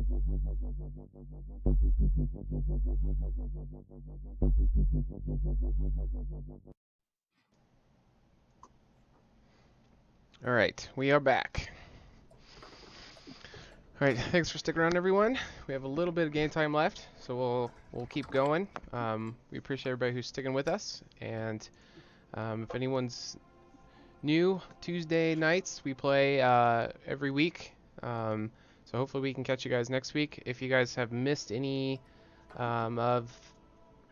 All right, we are back. All right, thanks for sticking around, everyone. We have a little bit of game time left, so we'll keep going. We appreciate everybody who's sticking with us, and if anyone's new, Tuesday nights we play every week. So hopefully we can catch you guys next week. If you guys have missed any of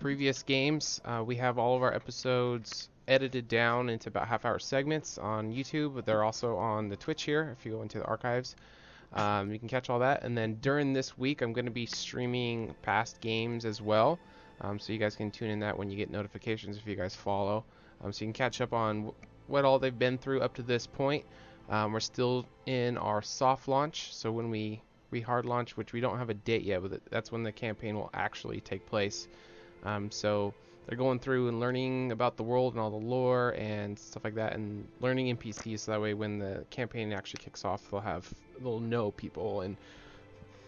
previous games, we have all of our episodes edited down into about half-hour segments on YouTube, but they're also on the Twitch here if you go into the archives. You can catch all that, and then during this week I'm going to be streaming past games as well, so you guys can tune in that when you get notifications if you guys follow, so you can catch up on what all they've been through up to this point. We're still in our soft launch, so when we hard launch, which we don't have a date yet, but that's when the campaign will actually take place. So they're going through and learning about the world and all the lore and stuff like that, and learning NPCs, so that way when the campaign actually kicks off, they'll know people and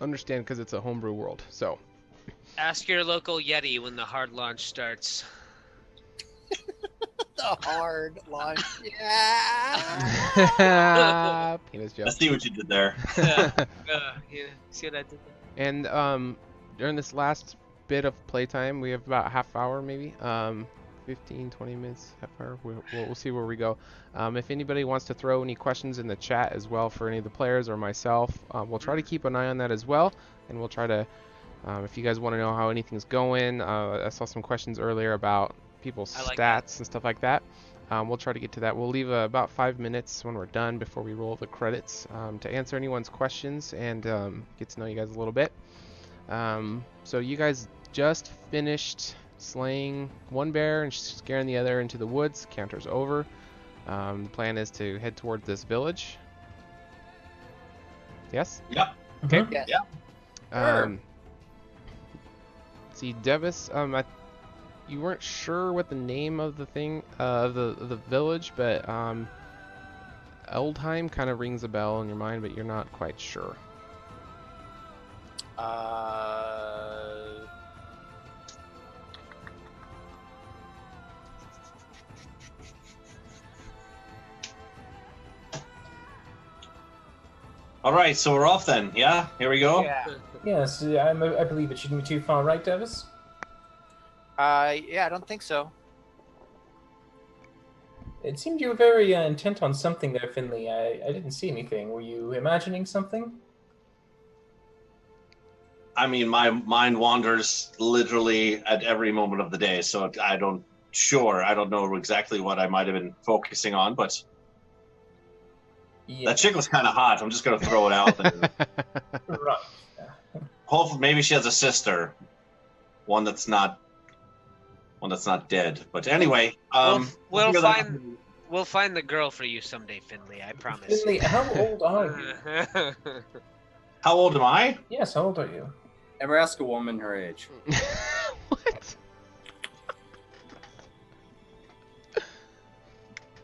understand, because it's a homebrew world. So ask your local Yeti when the hard launch starts. The hard launch. Yeah. Penis joke. I see what you did there. Yeah, see what I did there? And during this last bit of playtime, we have about a half hour, maybe 15 20 minutes, half hour. We'll see where we go. If anybody wants to throw any questions in the chat as well for any of the players or myself, we'll try to keep an eye on that as well, and we'll try to if you guys want to know how anything's going. I saw some questions earlier about people's stats and stuff like that. We'll try to get to that. We'll leave about 5 minutes when we're done before we roll the credits to answer anyone's questions and get to know you guys a little bit. So you guys just finished slaying one bear and scaring the other into the woods. Counter's over. The plan is to head toward this village. Yes? Yep. Okay. Yes. Yeah. See, Devis, you weren't sure what the name of the thing, the village, but Eldheim kind of rings a bell in your mind, but you're not quite sure. All right, so we're off then. Yeah, here we go. Yeah. Yes, I believe it shouldn't be too far, right, Davis? Yeah, I don't think so. It seemed you were very intent on something there, Finley. I didn't see anything. Were you imagining something? I mean, my mind wanders literally at every moment of the day, so I don't know exactly what I might have been focusing on, but Yeah. that chick was kind of hot. I'm just going to throw it out there. Right. Hopefully, maybe she has a sister, one that's not dead. But anyway, we'll find the girl for you someday, Finley. I promise. Finley, how old are you? How old am I? Yes, how old are you? Never ask a woman her age. What?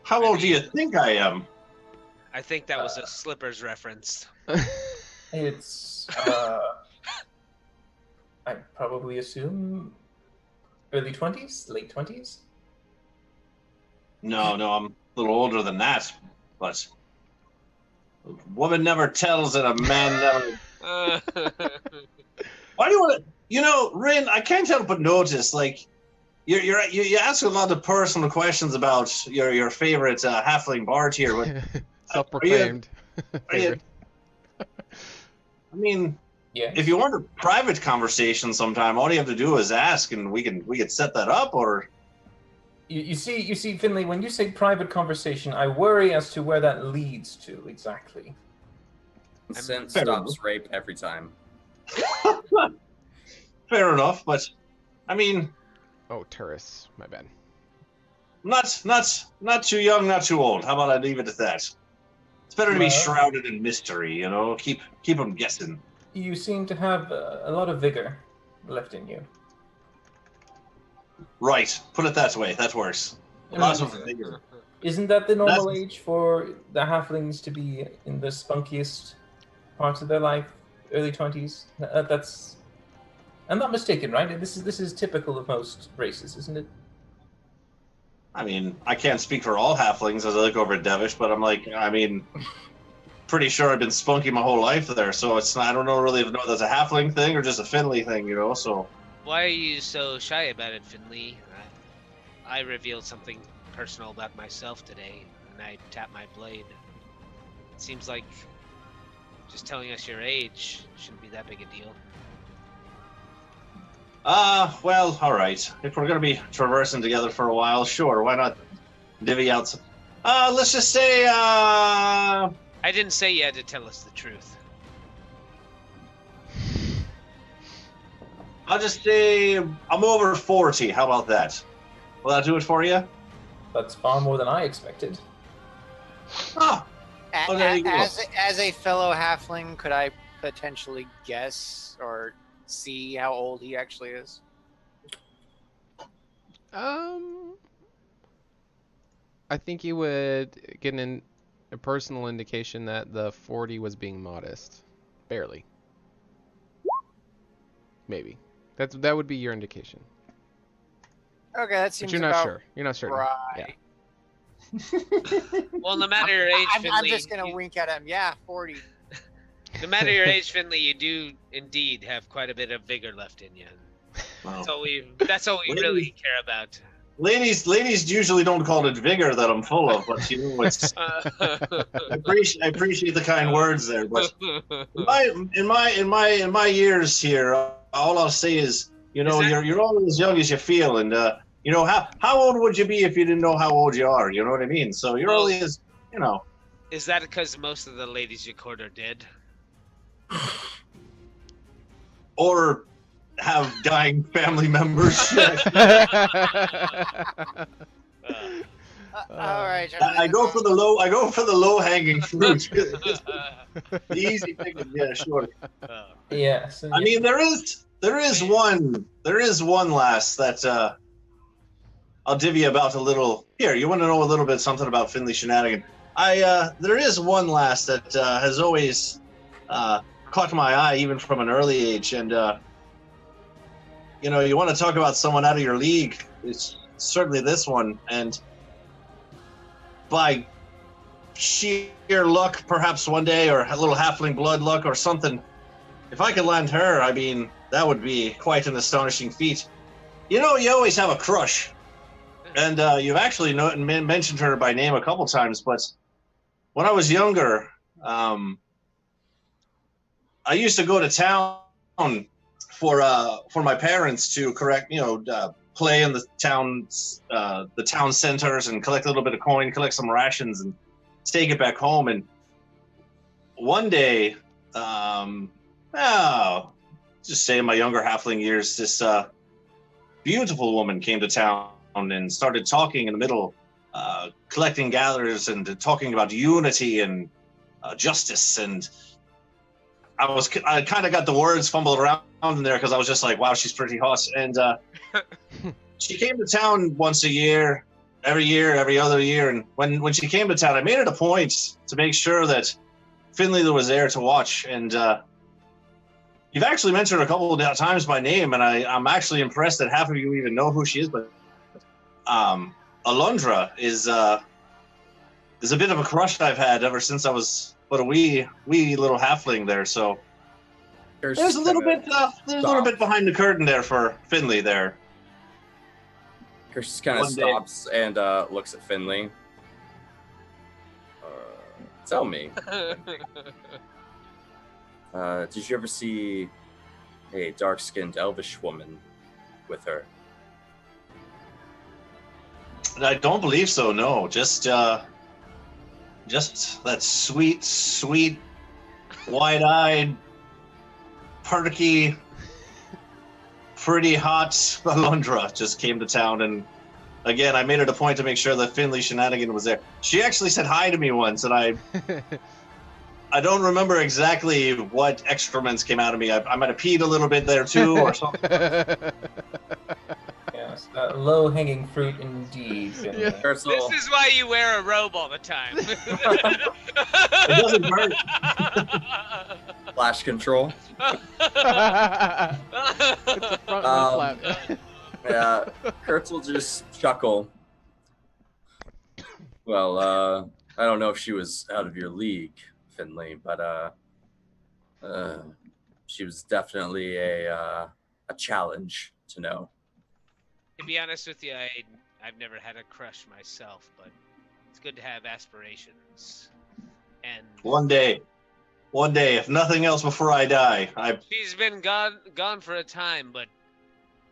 How old do you think I am? I think that was a Slippers reference. It's, I'd probably assume early 20s, late 20s? No, I'm a little older than that, but a woman never tells and a man never... Why do you want to... Rin, I can't help but notice, like, you ask a lot of personal questions about your favorite halfling bard here, but... Self-proclaimed. I mean, Yeah. if you want a private conversation sometime, all you have to do is ask, and we can set that up. Or You see, Finley, when you say private conversation, I worry as to where that leads to exactly. Consent Fair stops enough. rape every time. fair enough, but I mean, Oh, Turris, my bad. not too young, not too old. How about I leave it at that? It's better to be Well- shrouded in mystery, Keep them guessing. You seem to have a lot of vigor left in you. Right, put it that way. That works. Lots of vigor. Isn't that the normal That's- age for the halflings to be in the spunkiest parts of their life early 20s. That's. I'm not mistaken, right? This is typical of most races, isn't it? I mean, I can't speak for all halflings as I look over at Devish, but I'm like, I mean, pretty sure I've been spunky my whole life there, so it's not, I don't know really if that's a halfling thing or just a Finley thing, you know. So Why are you so shy about it, Finley? I revealed something personal about myself today, and I tapped my blade. It seems like just telling us your age shouldn't be that big a deal. well, all right. If we're gonna be traversing together for a while, sure, why not divvy out some? Let's just say, I didn't say you had to tell us the truth. I'll just say I'm over 40. How about that? Will that do it for you? That's far more than I expected. Ah, Oh, there you go. As a fellow halfling, could I potentially guess or see how old he actually is? I think you would get a personal indication that the 40 was being modest. Barely. Maybe. That would be your indication. Okay, that seems But you're not about sure. You're not certain. right. Well, no matter your age, Finley. I'm just gonna wink at him. Yeah, 40. No matter your age, Finley, you do indeed have quite a bit of vigor left in you. wow. That's all we really care about. Ladies usually don't call it vigor that I'm full of, but you know, it's. I appreciate the kind words there, but in my years here, all I'll say is, you know, you're only as young as you feel, and you know, how old would you be if you didn't know how old you are? You know what I mean? So you're only as, you know. Is that because most of the ladies you court are dead? Or have dying family members. All right. I go for the low hanging fruit. The easy thing to get, sure. Yeah. So, I mean, there is one last that I'll divvy about a little. Here, you want to know a little bit something about Finley shenanigan? There is one last that has always caught my eye, even from an early age, and you know, you want to talk about someone out of your league. It's certainly this one, and by sheer luck, perhaps one day, or a little halfling blood luck or something, if I could land her, I mean, that would be quite an astonishing feat. You know, you always have a crush, and you've actually mentioned her by name a couple times, but when I was younger, I used to go to town for my parents to play in the town centers and collect a little bit of coin, collect some rations, and take it back home. And one day, just say in my younger halfling years, this beautiful woman came to town and started talking in the middle, collecting gathers and talking about unity and justice. And I kind of got the words fumbled around in there because I was just like, wow, she's pretty hot. And she came to town once a year, every other year. And when she came to town, I made it a point to make sure that Finley was there to watch. And you've actually mentioned her a couple of times by name, and I'm actually impressed that half of you even know who she is. But Alundra is a bit of a crush I've had ever since I was but a wee little halfling there. So there's a little bit behind the curtain there for Finley there. Kirsten kind of stops and looks at Finley. Tell me, did you ever see a dark-skinned elvish woman with her? I don't believe so. No, just that sweet, wide-eyed, perky, pretty hot Alundra just came to town, and again, I made it a point to make sure that Finley shenanigan was there. She actually said hi to me once, and I don't remember exactly what excrements came out of me. I might have peed a little bit there too, or something. Yes, low-hanging fruit indeed. Yeah. This is why you wear a robe all the time. It doesn't hurt. Flash control. It's a front Um, flap. Yeah, Kurtz will just chuckle. Well, I don't know if she was out of your league, Finley, but she was definitely a challenge to know. To be honest with you, I've never had a crush myself, but it's good to have aspirations. And One day, if nothing else before I die, she's been gone for a time, but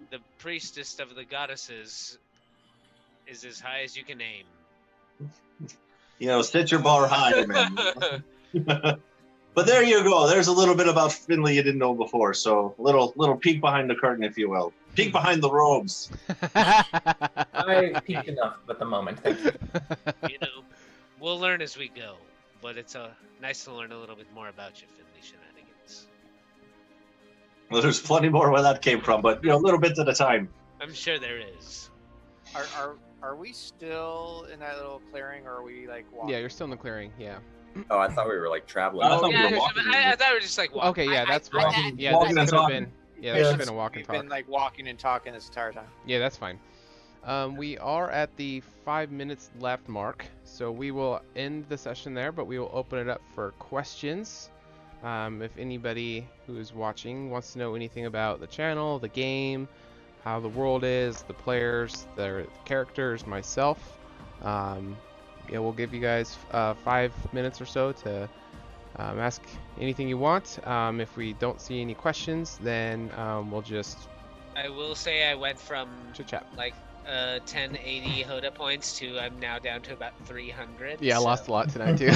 the priestess of the goddesses is as high as you can aim. set your bar high, man. But there you go. There's a little bit about Finley you didn't know before. So little peek behind the curtain, if you will. Peek behind the robes. I peaked enough at the moment. Thank you. We'll learn as we go. But it's nice to learn a little bit more about you, Finley shenanigans. Well, there's plenty more where that came from, but little bits at a time. I'm sure there is. Are we still in that little clearing, or are we like walking? Yeah, you're still in the clearing. Yeah. Oh, I thought we were like traveling. I thought we Yeah, were walking. I thought we were just like walking. Okay, yeah, that's I- fine. Yeah, walking this and could have talking. been. Yeah, this should have been a walk and We've talk. been like walking and talking this entire time. Yeah, that's fine. We are at the 5 minutes left mark, so we will end the session there, but we will open it up for questions. If anybody who is watching wants to know anything about the channel, the game, how the world is, the players, the characters, myself, we'll give you guys 5 minutes or so to ask anything you want. If we don't see any questions, then we'll just I will say I went from chit chat. like 1080 HotA points to I'm now down to about 300. Yeah, I so lost a lot tonight too.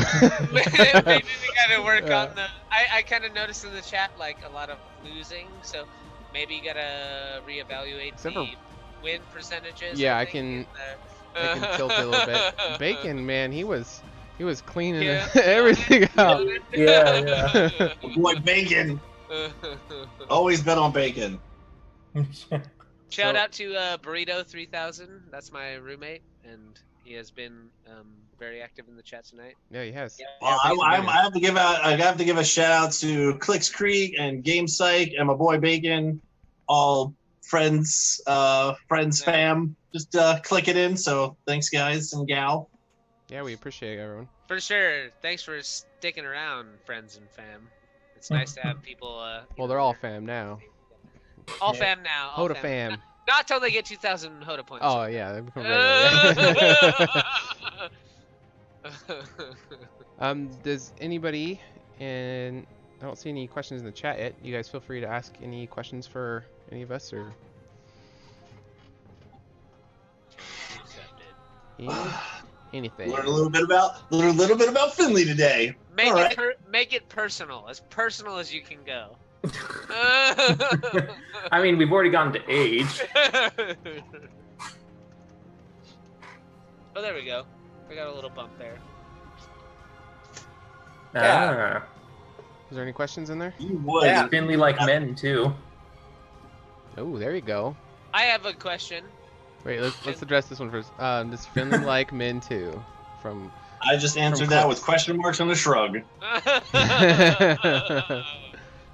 maybe we gotta work on the. I kind of noticed in the chat like a lot of losing, so maybe you gotta reevaluate Except the for- win percentages. Yeah, I think, I can tilt it a little bit. Bacon, man, he was cleaning Yeah. everything up. Yeah, Boy, bacon. Always been on bacon. Shout So- out to Burrito 3000. That's my roommate, and he has been very active in the chat tonight. Yeah, he has. Well, I have to give a shout out to Clicks Creek and Game Psych and my boy Bacon, all friends, fam. Just click it in. So thanks, guys and gal. Yeah, we appreciate everyone. For sure. Thanks for sticking around, friends and fam. It's nice to have people. Well, they're all fam now. all Yeah. fam now. all HotA fam. Not till they get 2,000 HotA points. Oh yeah, they become regular. Does anybody, and I don't see any questions in the chat yet. You guys feel free to ask any questions for any of us or anything. Learn a little bit about Finley today. Make All it right. make it personal as you can go. I mean, we've already gotten to age. Oh, there we go. We got a little bump there. Yeah. Is there any questions in there? You would. Yeah. Finley like men too. Oh, there you go. I have a question. Wait, let's address this one first. Does Finley like men too? From I just answered that with question marks and a shrug.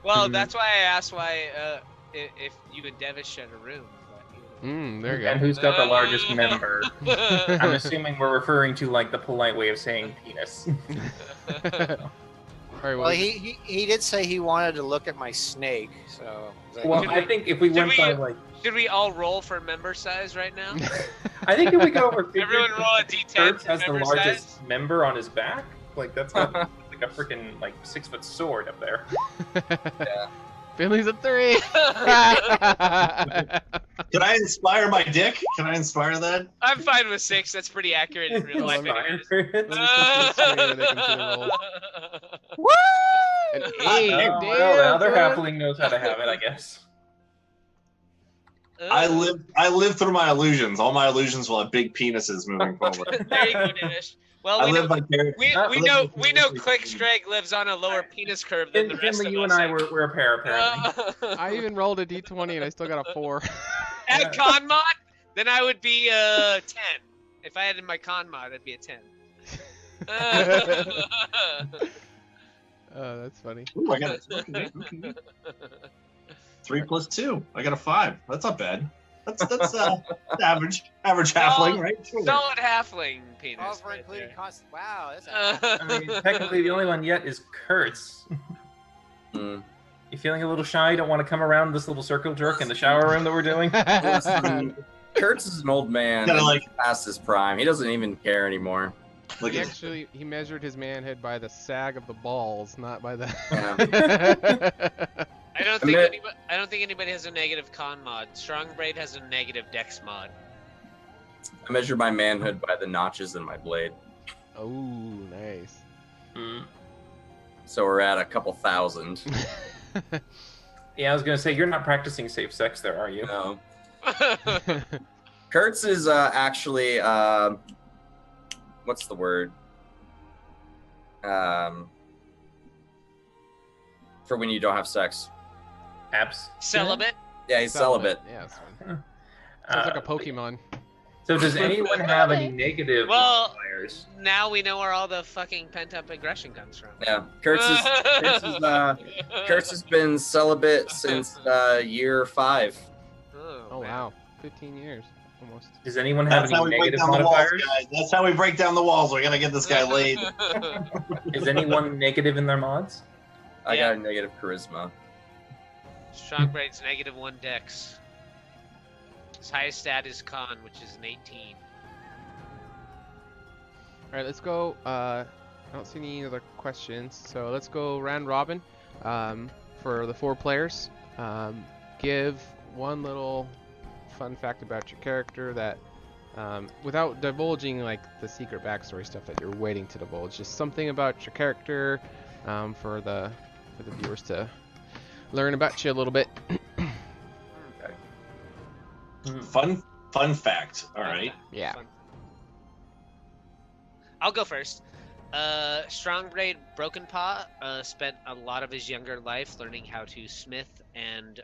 Well, that's why I asked why if you and Devish shared a room. there you And go. who's got the largest member? I'm assuming we're referring to like the polite way of saying penis. All right, Well, he did say he wanted to look at my snake, so. Well, I think if we Should went we- by like, Should we all roll for member size right now? I think if we go over figures, Everyone roll a d10 Kurtz for has the member largest size. member on his back. Like that's got like a freaking like 6-foot sword up there. Finley's a 3. Can I inspire my dick? Can I inspire that? I'm fine with 6. That's pretty accurate in real life. anyways. An 8. Oh, Damn, well, the other son. halfling knows how to have it, I guess. I live through my illusions. All my illusions will have big penises moving forward. There you go, Dinesh. Well, I we live know, vicariously. we know Click Scrag lives on a lower penis curve than the rest Finley, of you us. and I we're a pair apparently. I even rolled a d20 and I still got a 4. At con mod, then I would be 10. If I had in my con mod, I'd be a 10. Oh, that's funny. Ooh, I got it. Okay. 3 plus 2. I got a 5. That's not bad. That's average halfling, right? Sure. Solid halfling penis. Oh, for right including there. cost. Wow, that's I mean, technically, the only one yet is Kurtz. Mm. You feeling a little shy? Don't want to come around this little circle jerk in the shower room that we're doing? Listen, Kurtz is an old man. Kinda And like- he's past his prime. He doesn't even care anymore. Look He at actually measured his manhood by the sag of the balls, not by the. I don't think anybody has a negative con mod. Strong Braid has a negative dex mod. I measure my manhood by the notches in my blade. Oh, nice. So we're at a couple thousand. Yeah, I was gonna say you're not practicing safe sex there, are you? No. Kurtz is actually what's the word? For when you don't have sex. Abs. Celibate. Yeah, he's celibate. Yeah, that's fine. Sounds like a Pokemon. So does anyone have any negative Well- modifiers? Now we know where all the fucking pent up aggression comes from. Yeah, Kurtz has been celibate since year 5. Oh man. wow, 15 years almost. Does anyone have That's how any we break negative down the walls, modifiers? guys. That's how we break down the walls. We're gonna get this guy laid. Is anyone negative in their mods? I Yeah. got a negative charisma. Strong Braid's negative 1 dex. His highest stat is con, which is an 18. All right, let's go. I don't see any other questions, so let's go round robin for the 4 players. Give one little fun fact about your character that, without divulging like the secret backstory stuff that you're waiting to divulge, just something about your character for the viewers to learn about you a little bit. Fun fact. All right. Yeah. Fun. I'll go first. Strong Braid Broken Paw spent a lot of his younger life learning how to smith and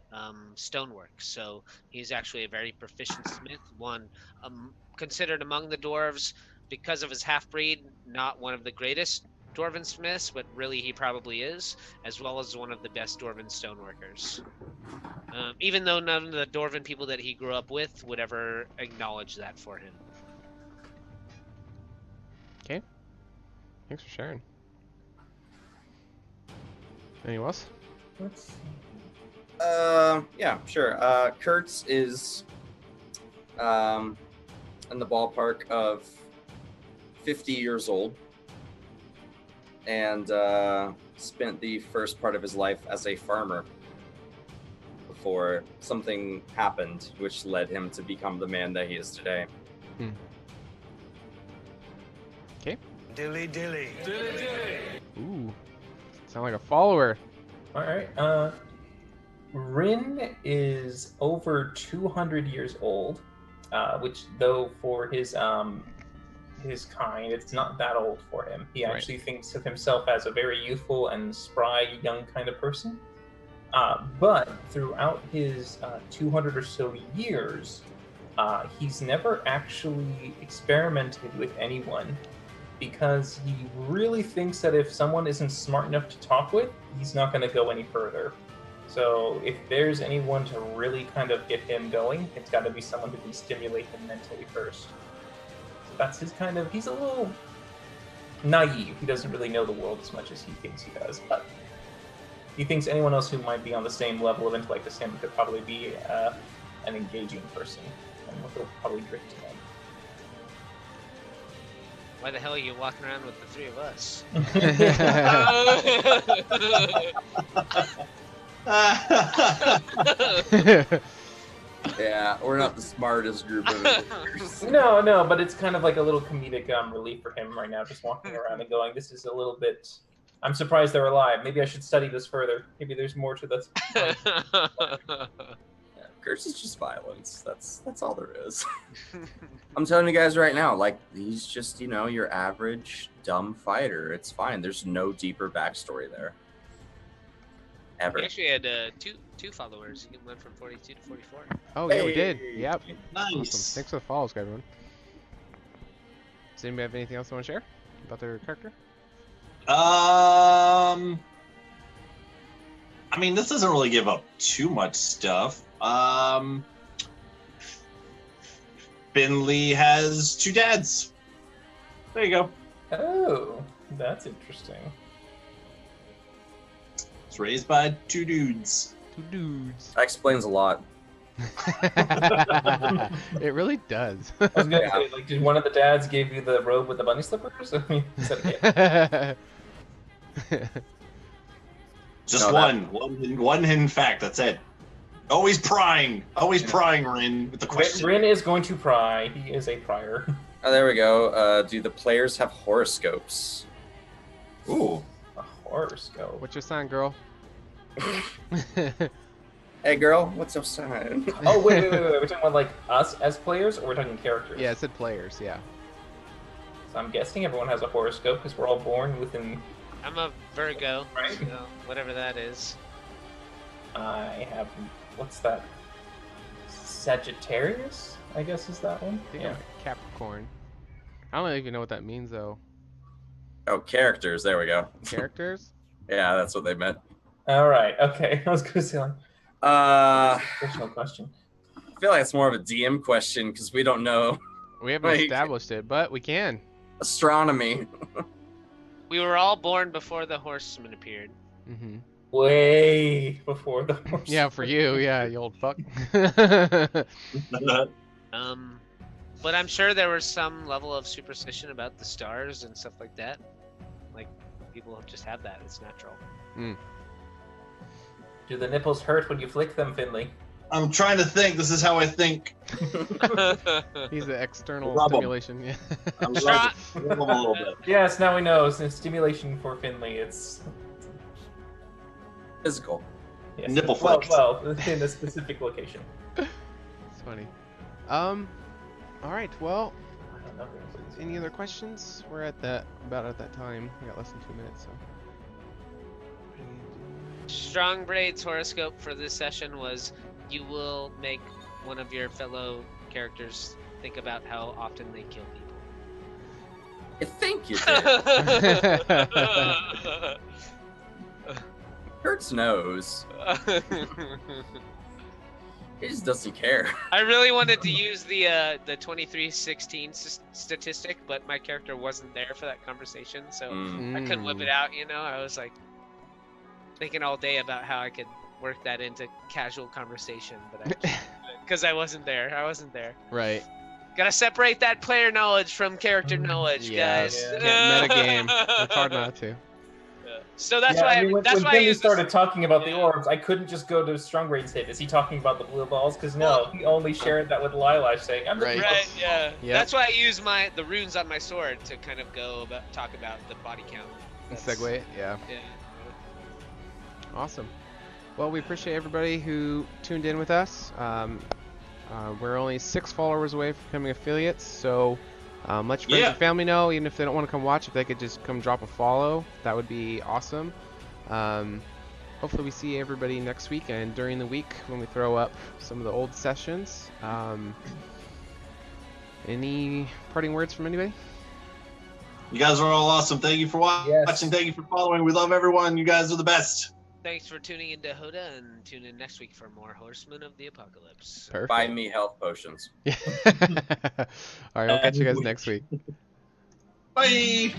stonework. So he's actually a very proficient smith. One considered among the dwarves because of his half-breed, not one of the greatest dwarven smiths, but really he probably is, as well as one of the best dwarven stoneworkers. Even though none of the dwarven people that he grew up with would ever acknowledge that for him. Okay. Thanks for sharing. Anyone else? Let's see. Yeah, sure. Kurtz is in the ballpark of 50 years old and spent the first part of his life as a farmer before something happened which led him to become the man that he is today. Okay. Dilly dilly. Ooh. Sound like a follower. All right. Rin is over 200 years old, which, though, for his kind, it's not that old for him. He actually thinks of himself as a very youthful and spry, young kind of person. But throughout his 200 or so years, he's never actually experimented with anyone because he really thinks that if someone isn't smart enough to talk with, he's not going to go any further. So if there's anyone to really kind of get him going, it's got to be someone who can stimulate him mentally first. So that's his kind of, he's a little naive. He doesn't really know the world as much as he thinks he does, but he thinks anyone else who might be on the same level of intellect as him could probably be an engaging person, and he'll probably drift to them. Why the hell are you walking around with the 3 of us? Yeah, we're not the smartest group of adventurers. No, but it's kind of like a little comedic relief for him right now, just walking around and going, this is a little bit... I'm surprised they're alive. Maybe I should study this further. Maybe there's more to this. Curse is just violence. That's all there is. I'm telling you guys right now, like, he's just, your average dumb fighter. It's fine. There's no deeper backstory there. Ever. He actually had two followers. He went from 42 to 44. Oh, yeah, we did. Yep. Nice. Awesome. Thanks for the follows, everyone. Does anybody have anything else they want to share about their character? I mean, this doesn't really give up too much stuff. Finley has 2 dads. There you go. Oh, that's interesting. It's raised by 2 dudes. 2 dudes. That explains a lot. It really does. I was gonna say, like, did one of the dads give you the robe with the bunny slippers? I mean, is that okay? Just one hidden fact. That's it. Always prying, Rin, with the question. Rin is going to pry. He is a prior. Oh, there we go. Do the players have horoscopes? Ooh. A horoscope. What's your sign, girl? Hey, girl, what's your sign? Oh, wait. We're talking about, like, us as players, or we're talking characters? Yeah, it said players, yeah. So I'm guessing everyone has a horoscope, because we're all born within... I'm a Virgo, Right. so whatever that is. I have... What's that? Sagittarius, I guess is that one? I think I'm a Capricorn. I don't even know what that means, though. Oh, characters. There we go. Characters? Yeah, that's what they meant. All right, okay. I was going to say, like, I personal question. feel like it's more of a DM question because we don't know We haven't Like- established it, but we can. astronomy. We were all born before the horseman appeared. Mm-hmm. Way before the horse. Yeah, for you, yeah, you old fuck. But I'm sure there was some level of superstition about the stars and stuff like that. Like, people just have that. It's natural. Do the nipples hurt when you flick them, Finley? I'm trying to think. This is how I think. He's an external Rub 'em. stimulation, yeah. I'm like, a little bit. Yes, now we know. It's stimulation for Finley. It's Physical. yes, Nipple well, flicks. well, in a specific location. It's funny. Alright, well, I don't know if it's- any other questions? We're at about at that time. We got less than 2 minutes, so. Strong Braid's horoscope for this session was you will make one of your fellow characters think about how often they kill people. I think you did. Kurt's knows. He just doesn't care. I really wanted to use the 2316 statistic, but my character wasn't there for that conversation, so I couldn't whip it out. I was like thinking all day about how I could work that into casual conversation, but because I wasn't there. Right. Gotta separate that player knowledge from character knowledge, Yeah, guys. Can't metagame. It's hard not to. So that's Yeah, why. I mean, when that's why I Finley used started talking about the Yeah. orbs, I couldn't just go to Strongbraid's hit. Is he talking about the blue balls? Because no, he only shared that with Lylesh, saying, "I'm the Right. blue Right, balls." yeah. Yep. That's why I use the runes on my sword to kind of talk about the body count. Segue it, yeah. Yeah. Awesome. Well, we appreciate everybody who tuned in with us. We're only 6 followers away from becoming affiliates, so let your friends Yeah. and family know, even if they don't want to come watch, if they could just come drop a follow, that would be awesome. Hopefully we see everybody next week and during the week when we throw up some of the old sessions. Any parting words from anybody? You guys are all awesome. Thank you for watching. Yes. Thank you for following. We love everyone. You guys are the best. Thanks for tuning into HotA, and tune in next week for more Horsemen of the Apocalypse. Perfect. Buy me health potions. All right, we'll catch you guys next week. Bye.